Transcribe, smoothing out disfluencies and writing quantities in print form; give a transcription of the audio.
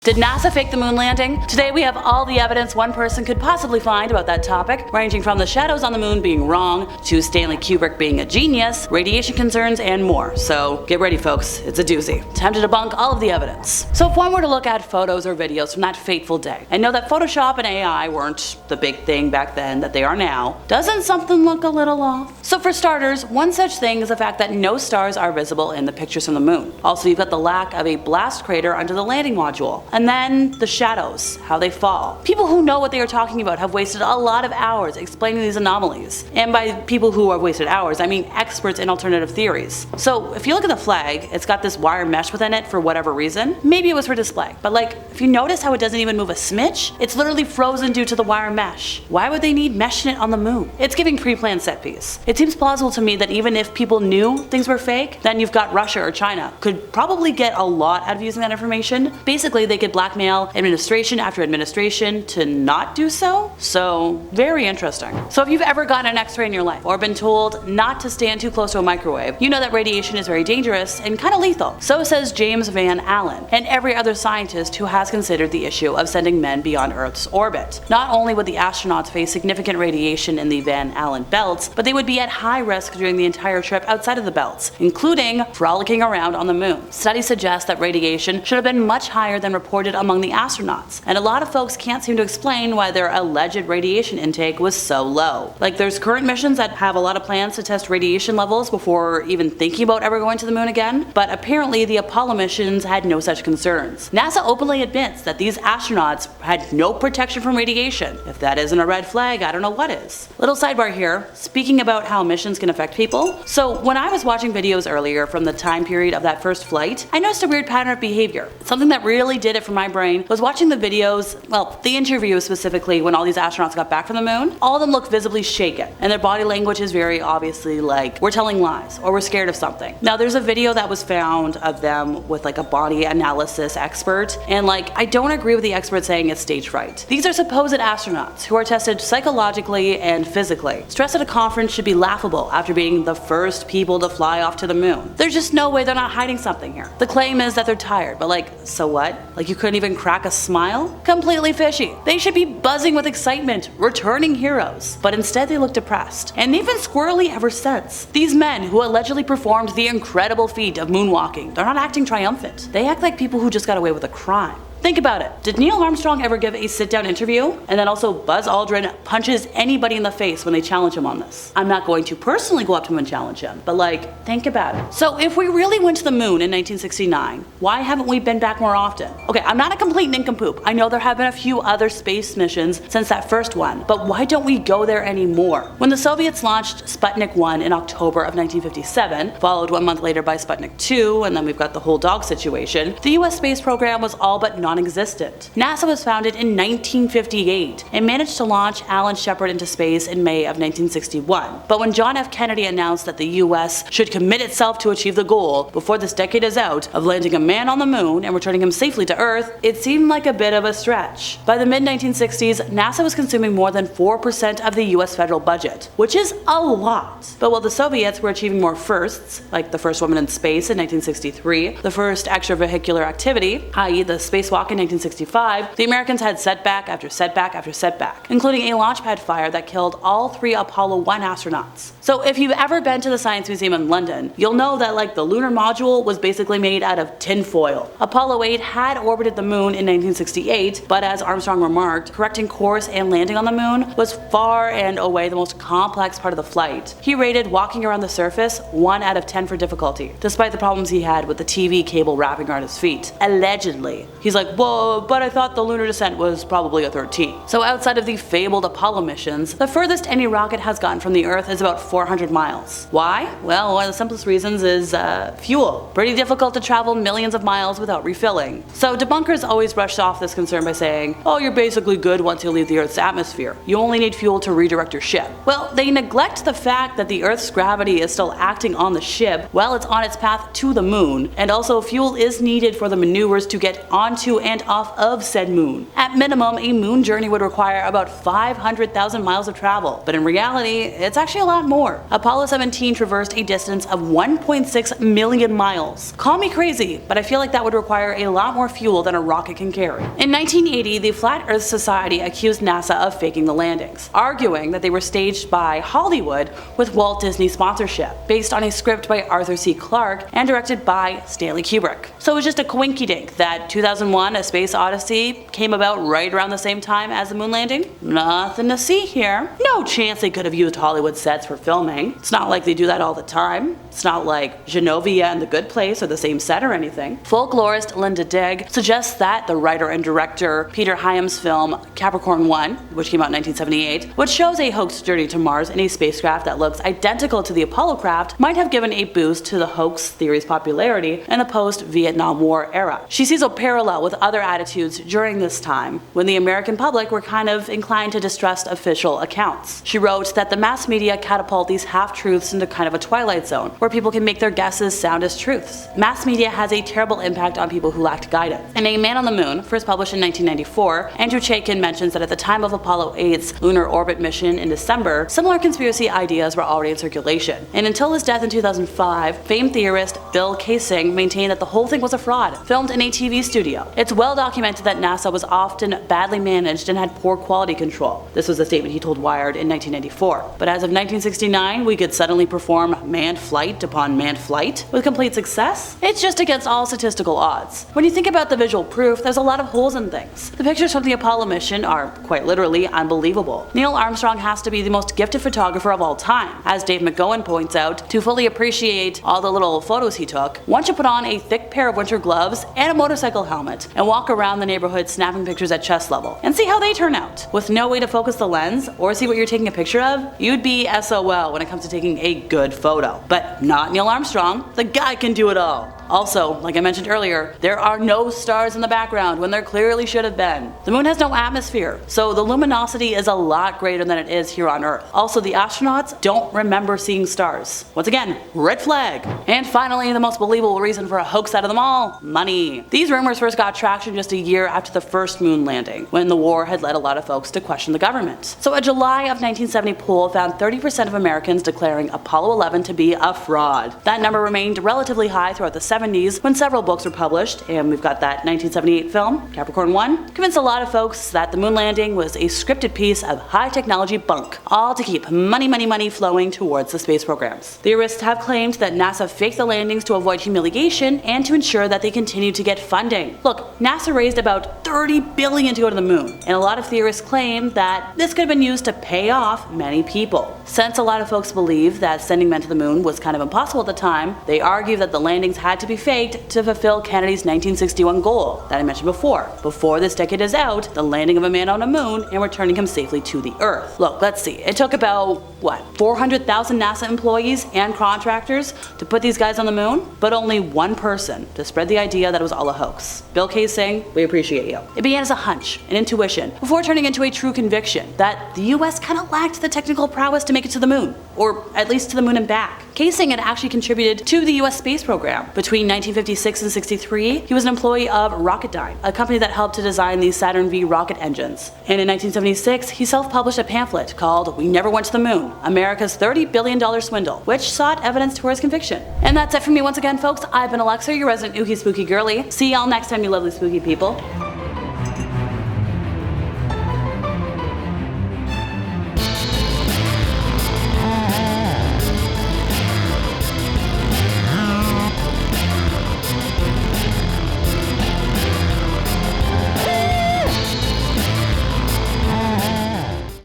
Did NASA fake the moon landing? Today we have all the evidence one person could possibly find about that topic, ranging from the shadows on the moon being wrong, to Stanley Kubrick being a genius, radiation concerns, and more. So get ready folks, it's a doozy. Time to debunk all of the evidence. So if one were to look at photos or videos from that fateful day, and know that Photoshop and AI weren't the big thing back then that they are now, doesn't something look a little off? So for starters, one such thing is the fact that no stars are visible in the pictures from the moon. Also, you've got the lack of a blast crater under the landing module. And then the shadows, how they fall. People who know what they are talking about have wasted a lot of hours explaining these anomalies. And by people who have wasted hours, I mean experts in alternative theories. So if you look at the flag, it's got this wire mesh within it for whatever reason. Maybe it was for display, but like, if you notice how it doesn't even move a smidge, it's literally frozen due to the wire mesh. Why would they need mesh in it on the moon? It's giving pre-planned set piece. It seems plausible to me that even if people knew things were fake, then you've got Russia or China could probably get a lot out of using that information. Basically, they could blackmail administration after administration to not do so. So very interesting. So if you've ever gotten an x-ray in your life or been told not to stand too close to a microwave, you know that radiation is very dangerous and kind of lethal. So says James Van Allen and every other scientist who has considered the issue of sending men beyond Earth's orbit. Not only would the astronauts face significant radiation in the Van Allen belts, but they would be at high risk during the entire trip outside of the belts, including frolicking around on the moon. Studies suggest that radiation should have been much higher than reported among the astronauts, and a lot of folks can't seem to explain why their alleged radiation intake was so low. Like, there's current missions that have a lot of plans to test radiation levels before even thinking about ever going to the moon again, but apparently the Apollo missions had no such concerns. NASA openly admits that these astronauts had no protection from radiation. If that isn't a red flag, I don't know what is. Little sidebar here, speaking about how missions can affect people. So when I was watching videos earlier from the time period of that first flight, I noticed a weird pattern of behavior. Something that really did it for my brain was watching the videos, well, the interviews specifically when all these astronauts got back from the moon. All of them look visibly shaken, and their body language is very obviously like, we're telling lies, or we're scared of something. Now there's a video that was found of them with like a body analysis expert, and like, I don't agree with the expert saying it's stage fright. These are supposed astronauts who are tested psychologically and physically. Stress at a conference should be laughable after being the first people to fly off to the moon. There's just no way they're not hiding something here. The claim is that they're tired, but like, so what? Like, you couldn't even crack a smile? Completely fishy. They should be buzzing with excitement, returning heroes. But instead they look depressed. And they've been squirrely ever since. These men who allegedly performed the incredible feat of moonwalking, they're not acting triumphant. They act like people who just got away with a crime. Think about it. Did Neil Armstrong ever give a sit-down interview? And then also Buzz Aldrin punches anybody in the face when they challenge him on this. I'm not going to personally go up to him and challenge him, but like, think about it. So if we really went to the moon in 1969, why haven't we been back more often? Okay, I'm not a complete nincompoop. I know there have been a few other space missions since that first one, but why don't we go there anymore? When the Soviets launched Sputnik 1 in October of 1957, followed 1 month later by Sputnik 2, and then we've got the whole dog situation, the US space program was all but non-existent. NASA was founded in 1958 and managed to launch Alan Shepard into space in May of 1961. But when John F. Kennedy announced that the US should commit itself to achieve the goal before this decade is out of landing a man on the moon and returning him safely to Earth, it seemed like a bit of a stretch. By the mid-1960s, NASA was consuming more than 4% of the US federal budget, which is a lot. But while the Soviets were achieving more firsts, like the first woman in space in 1963, the first extravehicular activity, i.e. the spacewalk in 1965, the Americans had setback after setback after setback, including a launchpad fire that killed all 3 Apollo 1 astronauts. So if you've ever been to the Science Museum in London, you'll know that like the lunar module was basically made out of tin foil. Apollo 8 had orbited the moon in 1968, but as Armstrong remarked, correcting course and landing on the moon was far and away the most complex part of the flight. He rated walking around the surface 1 out of 10 for difficulty, despite the problems he had with the TV cable wrapping around his feet. Allegedly. He's like, whoa, but I thought the lunar descent was probably a 13. So outside of the fabled Apollo missions, the furthest any rocket has gotten from the Earth is about 400 miles. Why? Well, one of the simplest reasons is fuel. Pretty difficult to travel millions of miles without refilling. So debunkers always brush off this concern by saying, oh, you're basically good once you leave the Earth's atmosphere. You only need fuel to redirect your ship. Well, they neglect the fact that the Earth's gravity is still acting on the ship while it's on its path to the moon, and also fuel is needed for the maneuvers to get onto and off of said moon. At minimum, a moon journey would require about 500,000 miles of travel, but in reality, it's actually a lot more. Apollo 17 traversed a distance of 1.6 million miles. Call me crazy, but I feel like that would require a lot more fuel than a rocket can carry. In 1980, the Flat Earth Society accused NASA of faking the landings, arguing that they were staged by Hollywood with Walt Disney sponsorship, based on a script by Arthur C. Clarke and directed by Stanley Kubrick. So it was just a coinkydink that 2001: A Space Odyssey came about right around the same time as the moon landing? Nothing to see here. No chance they could have used Hollywood sets for filming. It's not like they do that all the time. It's not like Genovia and The Good Place are the same set or anything. Folklorist Linda Digg suggests that the writer and director Peter Hyam's film Capricorn 1, which came out in 1978, which shows a hoax journey to Mars in a spacecraft that looks identical to the Apollo craft, might have given a boost to the hoax theory's popularity in the post-Vietnam War era. She sees a parallel with other attitudes during this time, when the American public were kind of inclined to distrust official accounts. She wrote that the mass media catapult these half-truths into kind of a twilight zone, where people can make their guesses sound as truths. Mass media has a terrible impact on people who lacked guidance. In A Man on the Moon, first published in 1994, Andrew Chaikin mentions that at the time of Apollo 8's lunar orbit mission in December, similar conspiracy ideas were already in circulation. And until his death in 2005, famed theorist Bill Kaysing maintained that the whole thing was a fraud, filmed in a TV studio. It's well documented that NASA was often badly managed and had poor quality control. This was a statement he told Wired in 1994. But as of 1969, we could suddenly perform manned flight upon manned flight with complete success? It's just against all statistical odds. When you think about the visual proof, there's a lot of holes in things. The pictures from the Apollo mission are, quite literally, unbelievable. Neil Armstrong has to be the most gifted photographer of all time. As Dave McGowan points out, to fully appreciate all the little photos he took, one should put on a thick pair of winter gloves and a motorcycle helmet and walk around the neighborhood snapping pictures at chest level and see how they turn out. With no way to focus the lens or see what you're taking a picture of, you'd be SOL when it comes to taking a good photo. But not Neil Armstrong. The guy can do it all. Also, like I mentioned earlier, there are no stars in the background when there clearly should have been. The moon has no atmosphere, so the luminosity is a lot greater than it is here on Earth. Also, the astronauts don't remember seeing stars. Once again, red flag. And finally, the most believable reason for a hoax out of them all: money. These rumors first got traction just a year after the first moon landing, when the war had led a lot of folks to question the government. So a July of 1970 poll found 30% of Americans declaring Apollo 11 to be a fraud. That number remained relatively high throughout the 70s when several books were published, and we've got that 1978 film, Capricorn 1, convinced a lot of folks that the moon landing was a scripted piece of high technology bunk, all to keep money flowing towards the space programs. Theorists have claimed that NASA faked the landings to avoid humiliation and to ensure that they continued to get funding. Look, NASA raised about $30 billion to go to the moon, and a lot of theorists claim that this could have been used to pay off many people. Since a lot of folks believe that sending men to the moon was kind of impossible at the time, they argue that the landings had to be faked to fulfill Kennedy's 1961 goal that I mentioned before this decade is out, the landing of a man on a moon and returning him safely to the Earth. Look, let's see, it took about, 400,000 NASA employees and contractors to put these guys on the moon, but only one person to spread the idea that it was all a hoax. Bill Kaysing, we appreciate you. It began as a hunch, an intuition, before turning into a true conviction that the US kind of lacked the technical prowess to make it to the moon, or at least to the moon and back. Kaysing had actually contributed to the US space program. Between 1956 and 63, he was an employee of Rocketdyne, a company that helped to design the Saturn V rocket engines. And in 1976, he self-published a pamphlet called We Never Went to the Moon, America's $30 billion swindle, which sought evidence to his conviction. And that's it for me once again, folks. I've been Alexa, your resident ookie spooky girly. See y'all next time, you lovely spooky people.